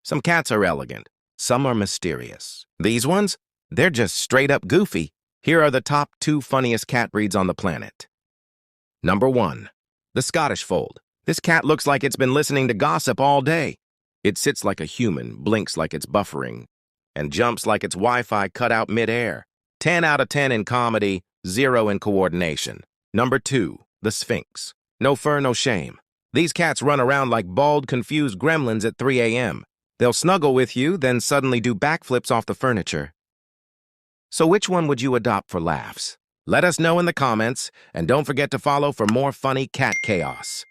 Some cats are elegant, some are mysterious. These ones, they're just straight up goofy. Here are the top 2 funniest cat breeds on the planet. Number 1, the Scottish Fold. This cat looks like it's been listening to gossip all day. It sits like a human, blinks like it's buffering, and jumps like its Wi-Fi cut out mid-air. 10 out of 10 in comedy, 0 in coordination. Number 2, the Sphynx. No fur, no shame. These cats run around like bald, confused gremlins at 3 a.m. They'll snuggle with you, then suddenly do backflips off the furniture. So which one would you adopt for laughs? Let us know in the comments, and don't forget to follow for more funny cat chaos.